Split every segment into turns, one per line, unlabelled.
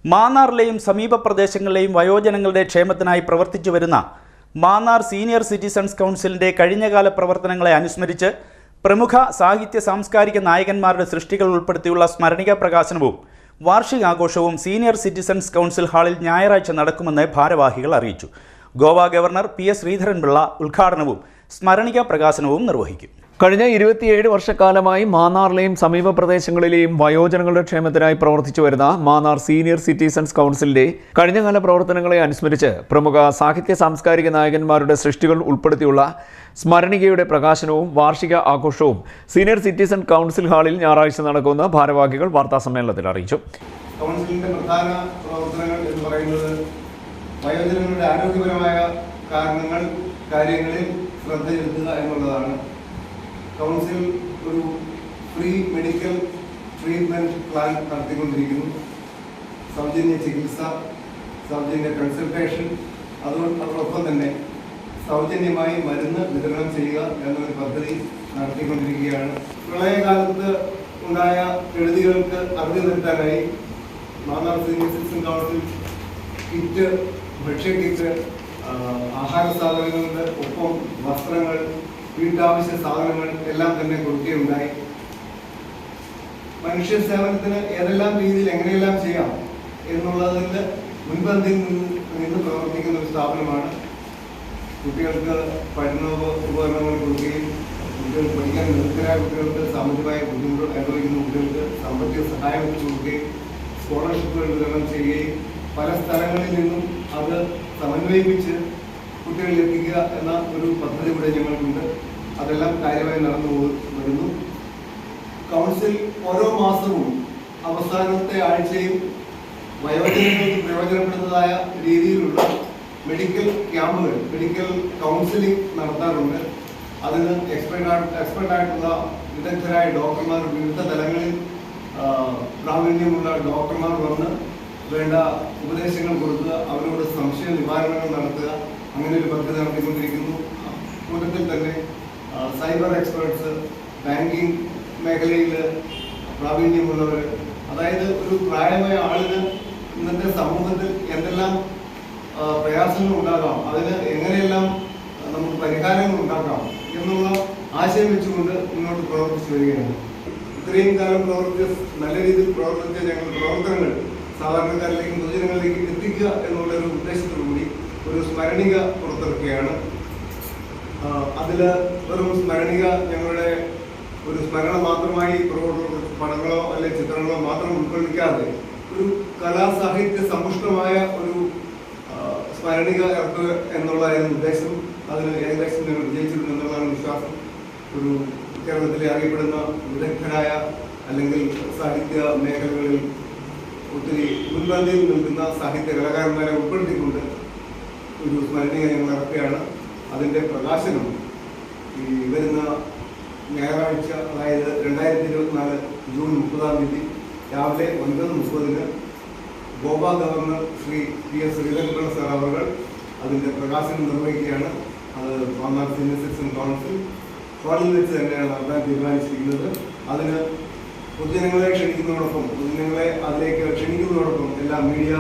മാന്നാറിലെയും സമീപ പ്രദേശങ്ങളിലെയും വയോജനങ്ങളുടെ ക്ഷേമത്തിനായി പ്രവർത്തിച്ചു വരുന്ന മാന്നാർ സീനിയർ സിറ്റിസൺസ് കൗൺസിലിൻ്റെ കഴിഞ്ഞകാല പ്രവർത്തനങ്ങളെ അനുസ്മരിച്ച് പ്രമുഖ സാഹിത്യ സാംസ്കാരിക നായകന്മാരുടെ സൃഷ്ടികൾ ഉൾപ്പെടുത്തിയുള്ള സ്മരണിക പ്രകാശനവും വാർഷികാഘോഷവും സീനിയർ സിറ്റിസൺസ് കൗൺസിൽ ഹാളിൽ ഞായറാഴ്ച നടക്കുമെന്ന് ഭാരവാഹികൾ അറിയിച്ചു. ഗോവ ഗവർണർ PS ശ്രീധരൻപിള്ള ഉദ്ഘാടനവും സ്മരണിക പ്രകാശനവും നിർവഹിക്കും.
കഴിഞ്ഞ 27 വർഷക്കാലമായി മാന്നാറിലെയും സമീപ പ്രദേശങ്ങളിലെയും വയോജനങ്ങളുടെ ക്ഷേമത്തിനായി പ്രവർത്തിച്ചു വരുന്ന മാന്നാർ സീനിയർ സിറ്റിസൺസ് കൗൺസിലിന്റെ കഴിഞ്ഞകാല പ്രവർത്തനങ്ങളെ അനുസ്മരിച്ച് പ്രമുഖ സാഹിത്യ സാംസ്കാരിക നായകന്മാരുടെ സൃഷ്ടികൾ ഉൾപ്പെടുത്തിയുള്ള സ്മരണികയുടെ പ്രകാശനവും വാർഷിക ആഘോഷവും സീനിയർ സിറ്റിസൺ കൗൺസിൽ ഹാളിൽ ഞായറാഴ്ച നടക്കുമെന്ന് ഭാരവാഹികൾ വാർത്താസമ്മേളനത്തിൽ അറിയിച്ചു.
കൗൺസിലിന്റെ പ്രധാന പ്രവർത്തനങ്ങൾ എന്ന് പറയുന്നത് വയോജനങ്ങളുടെ ആരോഗ്യപരമായ കാര്യങ്ങളിൽ ശ്രദ്ധ ചെലുത്തുക എന്നുള്ളതാണ്. കൗൺസിൽ ഒരു ഫ്രീ മെഡിക്കൽ ട്രീറ്റ്മെൻറ്റ് പ്ലാൻ നടത്തിക്കൊണ്ടിരിക്കുന്നു. സൗജന്യ ചികിത്സ, സൗജന്യ കൺസൾട്ടേഷൻ, അതോടൊപ്പം തന്നെ സൗജന്യമായി മരുന്ന് വിതരണം ചെയ്യുക എന്നൊരു പദ്ധതി നടത്തിക്കൊണ്ടിരിക്കുകയാണ്. പ്രളയകാലത്ത് ഉണ്ടായ കെടുതികൾക്ക് അറുതി വരുത്താനായി Mannar senior citizen council kit, ഭക്ഷ്യക്കിറ്റ്, ആഹാര സാധനങ്ങളുടെ ഒപ്പം വസ്ത്രങ്ങൾ, വീട്ടാവശ്യ സാധനങ്ങൾ എല്ലാം തന്നെ കൊടുക്കുകയുണ്ടായി. മനുഷ്യ സേവനത്തിന് ഏതെല്ലാം രീതിയിൽ എങ്ങനെയെല്ലാം ചെയ്യാം എന്നുള്ളതിൽ മുൻപന്തിയിൽ നിന്ന് പ്രവർത്തിക്കുന്ന ഒരു സ്ഥാപനമാണ്. കുട്ടികൾക്ക് പഠന ഉപകരണങ്ങൾ കൊടുക്കുകയും കുട്ടികൾ പഠിക്കാൻ നിർത്തരായ കുട്ടികൾക്ക് സാമ്പത്തികമായ ബുദ്ധിമുട്ട് അനുഭവിക്കുന്ന കുട്ടികൾക്ക് സാമ്പത്തിക സഹായം കൊടുക്കുകയും സ്കോളർഷിപ്പുകൾ വിതരണം ചെയ്യുകയും പല സ്ഥലങ്ങളിൽ നിന്നും അത് സമന്വയിപ്പിച്ച് കുട്ടികളിൽ എത്തിക്കുക എന്ന ഒരു പദ്ധതി കൂടെ ഞങ്ങൾക്കുണ്ട്. അതെല്ലാം കാര്യമായി നടന്നു വരുന്നു. കൗൺസിൽ ഓരോ മാസവും അവസാനത്തെ ആഴ്ചയും വയോജനങ്ങൾക്ക് പ്രയോജനപ്പെടുന്നതായ രീതിയിലുള്ള മെഡിക്കൽ ക്യാമ്പുകൾ, മെഡിക്കൽ കൗൺസിലിംഗ് നടത്താറുണ്ട്. അതിന് എക്സ്പെർട്ടായിട്ടുള്ള വിദഗ്ധരായ ഡോക്ടർമാർ, വിവിധ തലങ്ങളിൽ പ്രാവീണ്യമുള്ള ഡോക്ടർമാർ വന്ന് വേണ്ട ഉപദേശങ്ങൾ കൊടുക്കുക, അവരോട് സംശയ നിവാരണങ്ങൾ നടത്തുക, അങ്ങനെ ഒരു പദ്ധതി നടത്തിക്കൊണ്ടിരിക്കുന്നു. കൂട്ടത്തിൽ തന്നെ സൈബർ എക്സ്പേർട്സ്, ബാങ്കിങ് മേഖലയിൽ പ്രാവീണ്യമുള്ളവർ, അതായത് ഒരു പ്രായമായ ആളിന് ഇന്നത്തെ സമൂഹത്തിൽ എന്തെല്ലാം പ്രയാസങ്ങൾ ഉണ്ടാകാം, അതിന് എങ്ങനെയെല്ലാം നമുക്ക് പരിഹാരങ്ങൾ ഉണ്ടാക്കാം എന്നുള്ള ആശയം വെച്ചുകൊണ്ട് മുന്നോട്ട് പ്രവർത്തിച്ചു വരികയാണ്. ഇത്രയും കാലം നല്ല രീതിയിൽ പ്രവർത്തിച്ച ഞങ്ങളുടെ പ്രവർത്തനങ്ങൾ സാധാരണക്കാരിലേക്കും പൊതുജനങ്ങളിലേക്കും എത്തിക്കുക എന്നുള്ള ഒരു ഉദ്ദേശത്തോടുകൂടി ഒരു സ്മരണിക പുറത്തിറക്കുകയാണ്. അതിൽ വെറും സ്മരണിക ഞങ്ങളുടെ ഒരു സ്മരണ മാത്രമായി പടങ്ങളോ അല്ലെങ്കിൽ ചിത്രങ്ങളോ മാത്രം ഉൾക്കൊള്ളിക്കാതെ ഒരു കലാസാഹിത്യ സമ്പുഷ്ടമായ ഒരു സ്മരണിക ഇറക്കുക എന്നുള്ളതായിരുന്നു ഉദ്ദേശം. അതിന് ഏകദേശം ഞങ്ങൾ വിജയിച്ചിട്ടുണ്ട് എന്നുള്ളതാണ് വിശ്വാസം. ഒരു കേരളത്തിലെ അറിയപ്പെടുന്ന വിദഗ്ധരായ അല്ലെങ്കിൽ സാഹിത്യ മേഖലകളിൽ ഒത്തിരി മുൻപന്തിയിൽ നിൽക്കുന്ന സാഹിത്യ കലാകാരന്മാരെ ഉൾപ്പെടുത്തിക്കൊണ്ട് ഒരു സ്മരണിക ഞങ്ങൾ ഇറക്കുകയാണ്. അതിൻ്റെ പ്രകാശനം ഈ വരുന്ന ഞായറാഴ്ച, അതായത് 2024 ജൂൺ 30 രാവിലെ 9:30 Goa governor Shri PS Sreedharan Pillai sir അവർ അതിൻ്റെ പ്രകാശനം നിർവഹിക്കുകയാണ്. അത് മാന്നാർ സീനിയർ സിറ്റിസൺ കൗൺസിൽ ഹാളിൽ വെച്ച് തന്നെയാണ് നടത്താൻ തീരുമാനിച്ചിരിക്കുന്നത്. അതിന് പൊതുജനങ്ങളെ അതിലേക്ക് ക്ഷണിക്കുന്നതോടൊപ്പം എല്ലാ മീഡിയ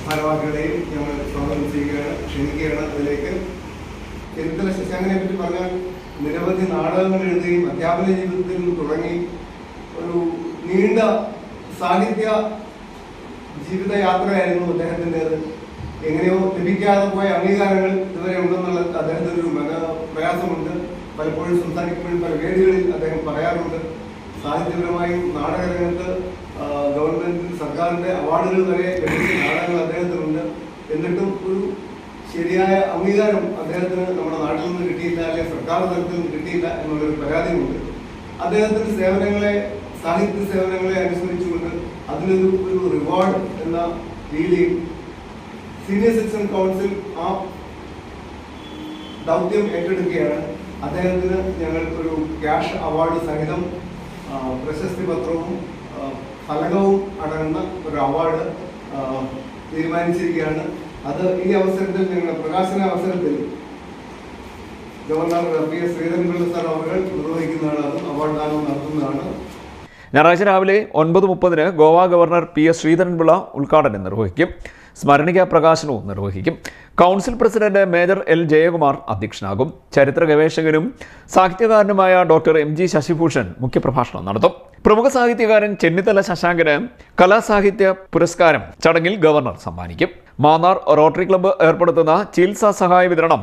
ഭാരവാഹികളെയും ഞങ്ങൾ സ്വാഗതം ക്ഷണിക്കുകയാണ് അതിലേക്ക്. ചെന്നിത്തല ശശാങ്കനെ പറ്റി പറഞ്ഞാൽ നിരവധി നാടകങ്ങൾ എഴുതുകയും അധ്യാപന ജീവിതത്തിൽ നിന്ന് തുടങ്ങി ഒരു നീണ്ട സാഹിത്യ ജീവിതയാത്രയായിരുന്നു അദ്ദേഹത്തിൻ്റെത്. എങ്ങനെയോ ലഭിക്കാതെ പോയ അംഗീകാരങ്ങൾ ഇതുവരെ ഉണ്ടെന്നുള്ള അദ്ദേഹത്തിന് ഒരു പ്രയാസമുണ്ട്. പലപ്പോഴും സംസാരിക്കുമ്പോഴും പല വേദികളിൽ അദ്ദേഹം പറയാറുണ്ട്. സാഹിത്യപരമായും നാടകരംഗത്ത് ഗവൺമെന്റ് സർക്കാരിന്റെ അവാർഡുകൾ വരെ ലഭിച്ച നാടകങ്ങൾ അദ്ദേഹത്തിനുണ്ട്. എന്നിട്ടും ഒരു ശരിയായ അംഗീകാരം അദ്ദേഹത്തിന് നമ്മുടെ നാട്ടിൽ നിന്ന് കിട്ടിയില്ല, അല്ലെങ്കിൽ സർക്കാർ തലത്തിൽ നിന്ന് കിട്ടിയില്ല എന്നുള്ളൊരു പരാതിയുണ്ട്. അദ്ദേഹത്തിന്റെ സാഹിത്യ സേവനങ്ങളെ അനുസ്മരിച്ചുകൊണ്ട് അതിനൊരു റിവാർഡ് എന്ന രീതിയിൽ സീനിയർ സിറ്റിസൺ കൗൺസിൽ ആ ദൗത്യം ഏറ്റെടുക്കുകയാണ്. അദ്ദേഹത്തിന് ഞങ്ങൾ ഒരു ക്യാഷ് അവാർഡ് സഹിതം പ്രശസ്തി പത്രവും ഫലകവും അടങ്ങുന്ന ഒരു അവാർഡ് തീരുമാനിച്ചിരിക്കുകയാണ്. അത് ഈ അവസരത്തിൽ ഞങ്ങളുടെ പ്രകാശന അവസരത്തിൽ ഗവർണർ PS ശ്രീധരൻപിള്ള സാർ അവർ നിർവഹിക്കുന്നതാണ്. അതും അവാർഡ് ദാനം നടത്തുന്നതാണ്.
ഞായറാഴ്ച രാവിലെ 9:30 ഗോവ ഗവർണർ PS ശ്രീധരൻപിള്ള ഉദ്ഘാടനം നിർവഹിക്കും. സ്മരണിക പ്രകാശനവും നിർവഹിക്കും. Council president major L Jayakumar അധ്യക്ഷനാകും. ചരിത്ര ഗവേഷകനും സാഹിത്യകാരനുമായ ഡോക്ടർ MG ശശിഭൂഷൺ മുഖ്യപ്രഭാഷണം നടത്തും. പ്രമുഖ സാഹിത്യകാരൻ ചെന്നിത്തല ശശാങ്കന് കലാസാഹിത്യ പുരസ്കാരം ചടങ്ങിൽ ഗവർണർ സമ്മാനിക്കും. മാന്നാർ റോട്ടറി ക്ലബ്ബ് ഏർപ്പെടുത്തുന്ന ചികിത്സാ സഹായ വിതരണം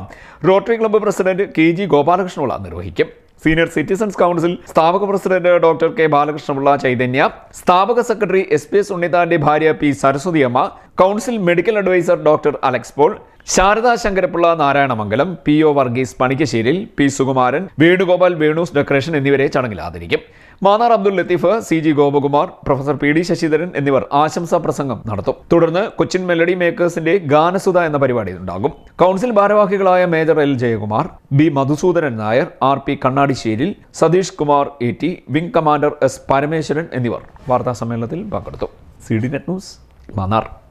Rotary club president KG Gopalakrishna Pillai നിർവഹിക്കും. സീനിയർ സിറ്റിസൺസ് കൗൺസിൽ സ്ഥാപക president doctor K Balakrishna Pillai Chaitanya, സ്ഥാപക സെക്രട്ടറി SPS ഉണ്ണിത്താന്റെ ഭാര്യ P Saraswathi Amma, council medical adviser doctor Alex Paul, Sharada Sankara Pillai Narayanamangalam, PO Varghese Panikkasseril, P Sukumaran, Venugopal Venu's decoration എന്നിവരെ ചടങ്ങിൽ ആദരിക്കും. Mannar Abdul Latheef, CG Gopakumar, professor PD Sasidharan എന്നിവർ ആശംസാ പ്രസംഗം നടത്തും. തുടർന്ന് കൊച്ചിൻ മെലഡി മേക്കേഴ്സിന്റെ ഗാനസുധ എന്ന പരിപാടി ഉണ്ടാകും. കൗൺസിൽ ഭാരവാഹികളായ major L Jayakumar, B Madhusoodanan Nair, RP Kannadisseril, Satheesh Kumar AT, wing commander S Parameswaran എന്നിവർ വാർത്താ സമ്മേളനത്തിൽ പങ്കെടുത്തു. CD net news, Mannar.